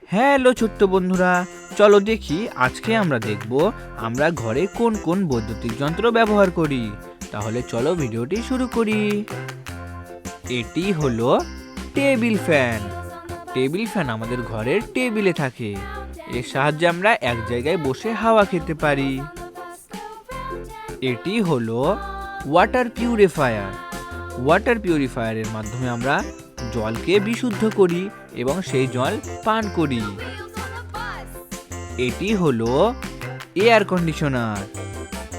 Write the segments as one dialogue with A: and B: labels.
A: Hello ছোট্ট বন্ধুরা, চলো দেখি আজকে আমরা দেখব আমরা ঘরে কোন কোন বৈদ্যুতিক যন্ত্র ব্যবহার করি। তাহলে চলো ভিডিওটি শুরু করি। এটি হলো টেবিল ফ্যান। টেবিল ফ্যান আমাদের ঘরের টেবিলে থাকে। এর সাহায্যে আমরা এক জায়গায় বসে হাওয়া খেতে পারি। এটি হলো ওয়াটার পিউরিফায়ার। ওয়াটার পিউরিফায়ারের মাধ্যমে আমরা জলকে বিশুদ্ধ করি এবং সেই জল পান করি। এটি হলো এয়ার কন্ডিশনার।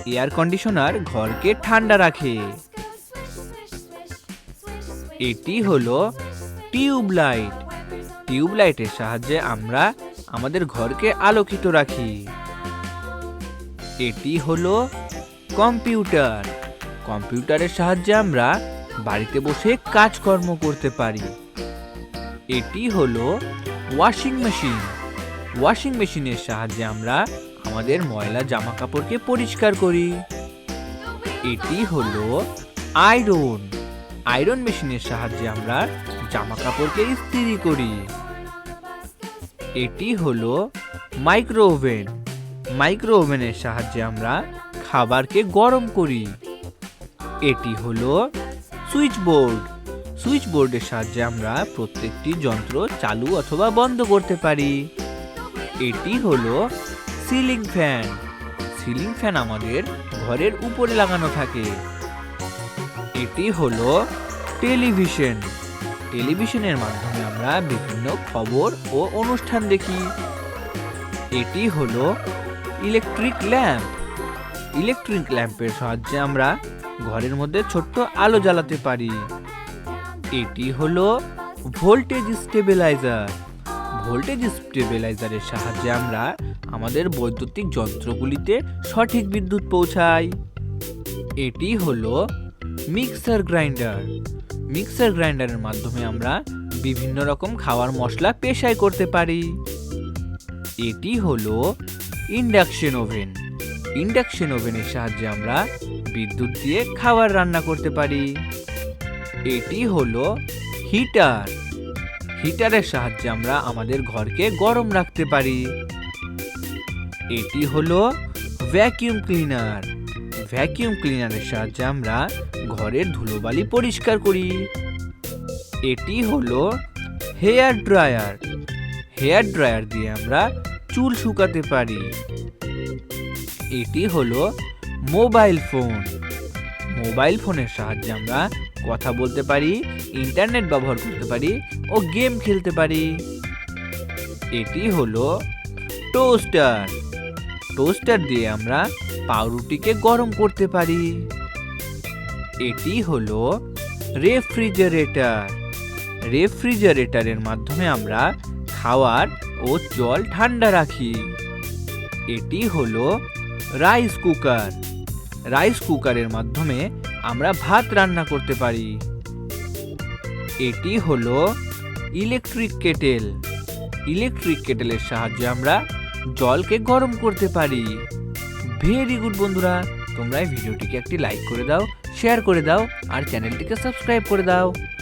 A: এয়ার কন্ডিশনার ঘরকে ঠান্ডা রাখে। এটি হলো টিউবলাইট। টিউবলাইটের সাহায্যে আমরা আমাদের ঘরকে আলোকিত রাখি। এটি হলো কম্পিউটার। কম্পিউটারের সাহায্যে আমরা বাড়িতে বসে কাজকর্ম করতে পারি। এটি হলো ওয়াশিং মেশিন। ওয়াশিং মেশিনের সাহায্যে আমরা আমাদের ময়লা জামা কাপড়কে পরিষ্কার করি। এটি হলো আয়রন। আয়রন মেশিনের সাহায্যে আমরা জামা কাপড়কে ইস্ত্রি করি। এটি হলো মাইক্রো ওভেন। মাইক্রো ওভেনের সাহায্যে আমরা খাবারকে গরম করি। এটি হলো সুইচ বোর্ড। সুইচ বোর্ডের সাহায্যে আমরা প্রত্যেকটি যন্ত্র চালু অথবা বন্ধ করতে পারি। এটি হলো সিলিং ফ্যান। সিলিং ফ্যান আমাদের ঘরের উপরে লাগানো থাকে। এটি হলো টেলিভিশন। টেলিভিশনের মাধ্যমে আমরা বিভিন্ন খবর ও অনুষ্ঠান দেখি। এটি হলো ইলেকট্রিক ল্যাম্প। ইলেকট্রিক ল্যাম্পের সাহায্যে আমরা ঘরের মধ্যে ছোট্ট আলো জ্বালাতে পারি। এটি হলো ভোল্টেজ স্টেবিলাইজার। ভোল্টেজ স্টেবিলাইজারের সাহায্যে আমরা আমাদের বৈদ্যুতিক যন্ত্রগুলিতে সঠিক বিদ্যুৎ পৌঁছাই। এটি হলো মিক্সার গ্রাইন্ডার। মিক্সার গ্রাইন্ডারের মাধ্যমে আমরা বিভিন্ন রকম খাওয়ার মশলা পেশাই করতে পারি। এটি হলো ইন্ডাকশন ওভেন। ইন্ডাকশন ওভেনের সাহায্যে আমরা বিদ্যুৎ দিয়ে খাবার রান্না করতে পারি। এটি হলো হিটার। হিটারের সাহায্যে আমরা আমাদের ঘরকে গরম রাখতে পারি। এটি হলো ভ্যাকিউম ক্লিনার। ভ্যাকিউম ক্লিনারের সাহায্যে আমরা ঘরের ধুলোবালি পরিষ্কার করি। এটি হলো হেয়ার ড্রায়ার। হেয়ার ড্রায়ার দিয়ে আমরা চুল শুকাতে পারি। এটি হলো মোবাইল ফোন। মোবাইল ফোনের সাহায্যে আমরা কথা বলতে পারি, ইন্টারনেট ব্যবহার করতে পারি ও গেম খেলতে পারি। এটি হলো টোস্টার। টোস্টার দিয়ে আমরা পাউরুটিকে গরম করতে পারি। এটি হলো রেফ্রিজারেটর। রেফ্রিজারেটরের মাধ্যমে আমরা খাবার ও জল ঠান্ডা রাখি। এটি হলো রাইস কুকার। রাইস কুকারের মাধ্যমে আমরা ভাত রান্না করতে পারি। এটি হলো ইলেকট্রিক কেটেল। ইলেকট্রিক কেটেলের সাহায্যে আমরা জলকে গরম করতে পারি। ভেরি গুড বন্ধুরা, তোমরা এই ভিডিওটিকে একটি লাইক করে দাও, শেয়ার করে দাও আর চ্যানেলটিকে সাবস্ক্রাইব করে দাও।